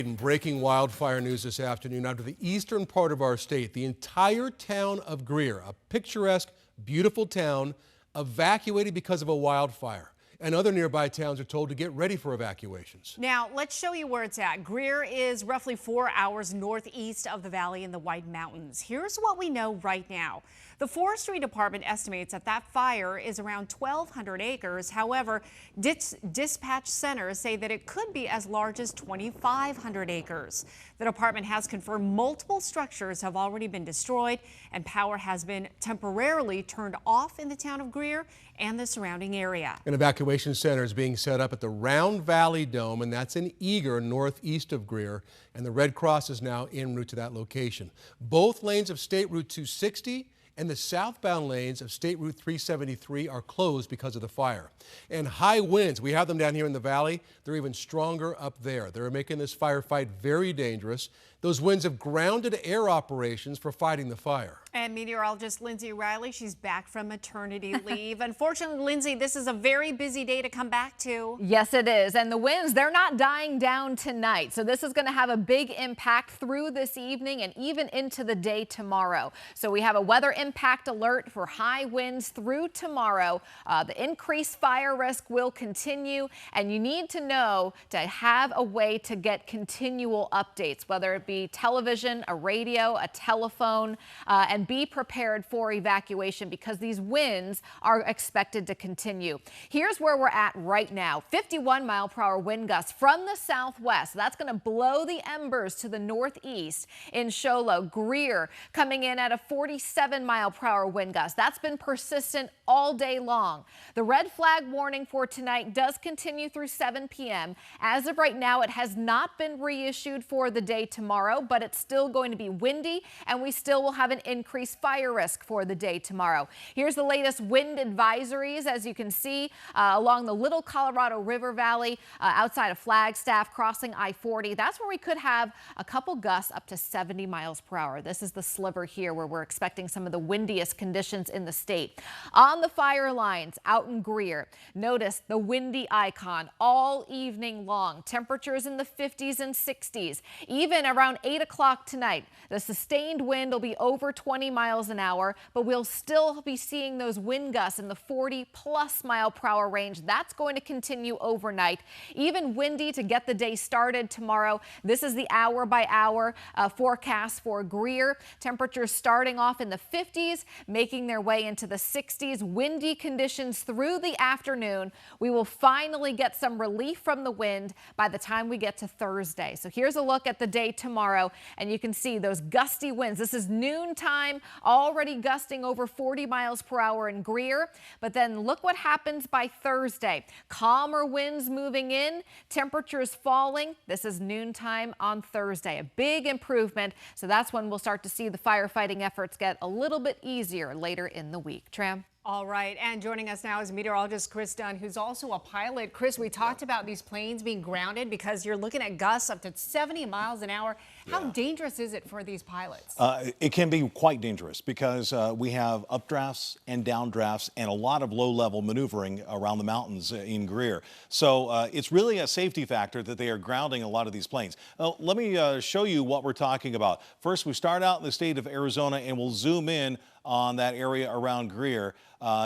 Breaking wildfire news this afternoon out of the eastern part of our state. The entire town of Greer, a picturesque, beautiful town, evacuated because of a wildfire. And other nearby towns are told to get ready for evacuations. Now, let's show you where it's at. Greer is roughly 4 hours northeast of the valley in the White Mountains. Here's what we know right now. The Forestry Department estimates that fire is around 1,200 acres. However, dispatch centers say that it could be as large as 2,500 acres. The department has confirmed multiple structures have already been destroyed and power has been temporarily turned off in the town of Greer and the surrounding area. An evacuation center is being set up at the Round Valley Dome, and that's in Eager, northeast of Greer, and the Red Cross is now en route to that location. Both lanes of State Route 260 and the southbound lanes of State Route 373 are closed because of the fire. And high winds, we have them down here in the valley, they're even stronger up there. They're making this firefight very dangerous. Those winds have grounded air operations for fighting the fire. And meteorologist Lindsay Riley, she's back from maternity leave. Unfortunately, Lindsay, this is a very busy day to come back to. Yes, it is. And the winds, they're not dying down tonight. So this is going to have a big impact through this evening and even into the day tomorrow. So we have a weather impact alert for high winds through tomorrow. The increased fire risk will continue, and you need to know to have a way to get continual updates, whether it be television, a radio, a telephone, and be prepared for evacuation because these winds are expected to continue. Here's where we're at right now. 51-mile-per-hour wind gusts from the southwest. That's going to blow the embers to the northeast in Show Low. Greer coming in at a 47-mile-per-hour wind gust. That's been persistent all day long. The red flag warning for tonight does continue through 7 p.m. As of right now, it has not been reissued for the day tomorrow, but it's still going to be windy, and we still will have an increased fire risk for the day tomorrow. Here's the latest wind advisories, as you can see, along the Little Colorado River Valley, outside of Flagstaff, crossing I-40. That's where we could have a couple gusts up to 70 miles per hour. This is the sliver here where we're expecting some of the windiest conditions in the state. On the fire lines out in Greer, notice the windy icon all evening long. Temperatures in the 50s and 60s. Even around 8 o'clock tonight, the sustained wind will be over 20 miles an hour, but we'll still be seeing those wind gusts in the 40+ mile per hour range. That's going to continue overnight. Even windy to get the day started tomorrow. This is the hour by hour forecast for Greer. Temperatures starting off in the 50s, making their way into the 60s. Windy conditions through the afternoon. We will finally get some relief from the wind by the time we get to Thursday. So here's a look at the day tomorrow, and you can see those gusty winds. This is noontime, already gusting over 40 miles per hour in Greer. But then look what happens by Thursday. Calmer winds moving in, temperatures falling. This is noontime on Thursday. A big improvement. So that's when we'll start to see the firefighting efforts get a little bit easier later in the week. Tram. All right, and joining us now is meteorologist Chris Dunn, who's also a pilot. Chris, we talked about these planes being grounded because you're looking at gusts up to 70 miles an hour. How dangerous is it for these pilots? It can be quite dangerous because we have updrafts and downdrafts and a lot of low-level maneuvering around the mountains in Greer. So it's really a safety factor that they are grounding a lot of these planes. Let me show you what we're talking about. First, we start out in the state of Arizona and we'll zoom in on that area around Greer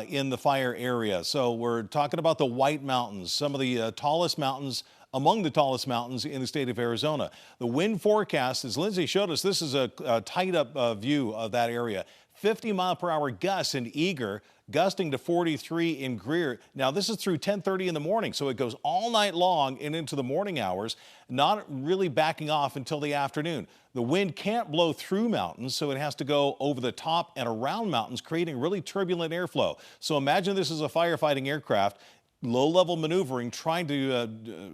in the fire area. So we're talking about the White Mountains, some of the tallest mountains, among the tallest mountains in the state of Arizona. The wind forecast, as Lindsay showed us, this is a tight-up view of that area. 50-mile-per-hour gusts in Eager, gusting to 43 in Greer. Now, this is through 10:30 in the morning, so it goes all night long and into the morning hours, not really backing off until the afternoon. The wind can't blow through mountains, so it has to go over the top and around mountains, creating really turbulent airflow. So imagine this is a firefighting aircraft. Low-level maneuvering, trying to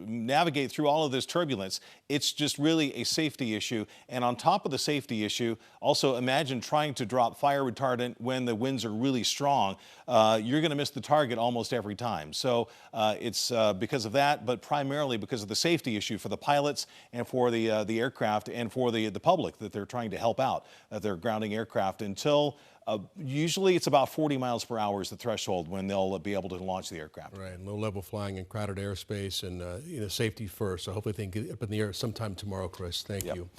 navigate through all of this turbulence. It's just really a safety issue. And on top of the safety issue, also imagine trying to drop fire retardant when the winds are really strong. You're going to miss the target almost every time. So it's because of that, but primarily because of the safety issue for the pilots and for the aircraft and for the public that they're trying to help out. They're grounding aircraft until Usually it's about 40 miles per hour is the threshold when they'll be able to launch the aircraft. Right, and low-level flying in crowded airspace and safety first. So hopefully they can get up in the air sometime tomorrow, Chris. Thank you.